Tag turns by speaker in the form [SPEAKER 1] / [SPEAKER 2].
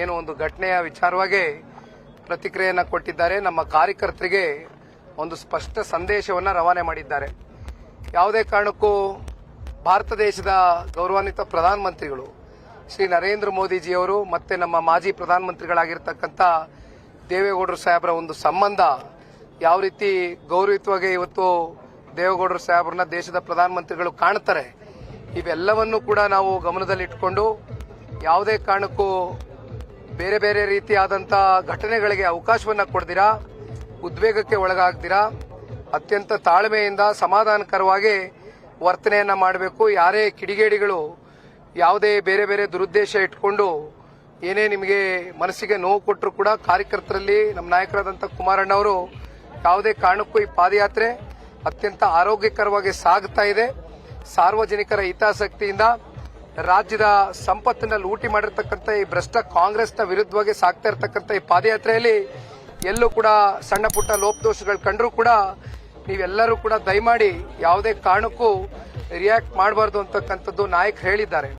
[SPEAKER 1] ಏನು ಒಂದು ಘಟನೆಯ ವಿಚಾರವಾಗಿ ಪ್ರತಿಕ್ರಿಯೆಯನ್ನು ಕೊಟ್ಟಿದ್ದಾರೆ. ನಮ್ಮ ಕಾರ್ಯಕರ್ತರಿಗೆ ಒಂದು ಸ್ಪಷ್ಟ ಸಂದೇಶವನ್ನು ರವಾನೆ ಮಾಡಿದ್ದಾರೆ. ಯಾವುದೇ ಕಾರಣಕ್ಕೂ ಭಾರತ ದೇಶದ ಗೌರವಾನ್ವಿತ ಪ್ರಧಾನಮಂತ್ರಿಗಳು ಶ್ರೀ ನರೇಂದ್ರ ಮೋದಿಜಿಯವರು ಮತ್ತೆ ನಮ್ಮ ಮಾಜಿ ಪ್ರಧಾನಮಂತ್ರಿಗಳಾಗಿರ್ತಕ್ಕಂಥ ದೇವೇಗೌಡರು ಸಾಹೇಬರ ಒಂದು ಸಂಬಂಧ ಯಾವ ರೀತಿ ಗೌರವಯುತವಾಗಿ ಇವತ್ತು ದೇವೇಗೌಡರು ಸಾಹೇಬರನ್ನ ದೇಶದ ಪ್ರಧಾನಮಂತ್ರಿಗಳು ಕಾಣ್ತಾರೆ, ಇವೆಲ್ಲವನ್ನೂ ಕೂಡ ನಾವು ಗಮನದಲ್ಲಿಟ್ಟುಕೊಂಡು ಯಾವುದೇ ಕಾರಣಕ್ಕೂ ಬೇರೆ ಬೇರೆ ರೀತಿಯಾದಂಥ ಘಟನೆಗಳಿಗೆ ಅವಕಾಶವನ್ನು ಕೊಡ್ದಿರಾ, ಉದ್ವೇಗಕ್ಕೆ ಒಳಗಾಗ್ದಿರಾ ಅತ್ಯಂತ ತಾಳ್ಮೆಯಿಂದ ಸಮಾಧಾನಕರವಾಗಿ ವರ್ತನೆಯನ್ನ ಮಾಡಬೇಕು. ಯಾರೇ ಕಿಡಿಗೇಡಿಗಳು ಯಾವುದೇ ಬೇರೆ ಬೇರೆ ದುರುದ್ದೇಶ ಇಟ್ಕೊಂಡು ಏನೇ ನಿಮಗೆ ಮನಸ್ಸಿಗೆ ನೋವು ಕೊಟ್ಟರು ಕೂಡ ಕಾರ್ಯಕರ್ತರಲ್ಲಿ ನಮ್ಮ ನಾಯಕರಾದಂಥ ಕುಮಾರಣ್ಣವರು ಯಾವುದೇ ಕಾರಣಕ್ಕೂ ಈ ಪಾದಯಾತ್ರೆ ಅತ್ಯಂತ ಆರೋಗ್ಯಕರವಾಗಿ ಸಾಗುತ್ತಾ ಇದೆ. ಸಾರ್ವಜನಿಕರ ಹಿತಾಸಕ್ತಿಯಿಂದ ರಾಜ್ಯದ ಸಂಪತ್ತನ್ನ ಲೂಟಿ ಮಾಡಿರ್ತಕ್ಕಂಥ ಈ ಭ್ರಷ್ಟ ಕಾಂಗ್ರೆಸ್ನ ವಿರುದ್ಧವಾಗಿ ಸಾಗ್ತಾ ಇರತಕ್ಕಂಥ ಈ ಪಾದಯಾತ್ರೆಯಲ್ಲಿ ಎಲ್ಲೂ ಕೂಡ ಸಣ್ಣ ಪುಟ್ಟ ಲೋಪದೋಷಗಳು ಕಂಡ್ರೂ ಕೂಡ ನೀವೆಲ್ಲರೂ ಕೂಡ ದಯಮಾಡಿ ಯಾವುದೇ ಕಾರಣಕ್ಕೂ ರಿಯಾಕ್ಟ್ ಮಾಡಬಾರ್ದು ಅಂತಕ್ಕಂಥದ್ದು ನಾಯಕರು ಹೇಳಿದ್ದಾರೆ.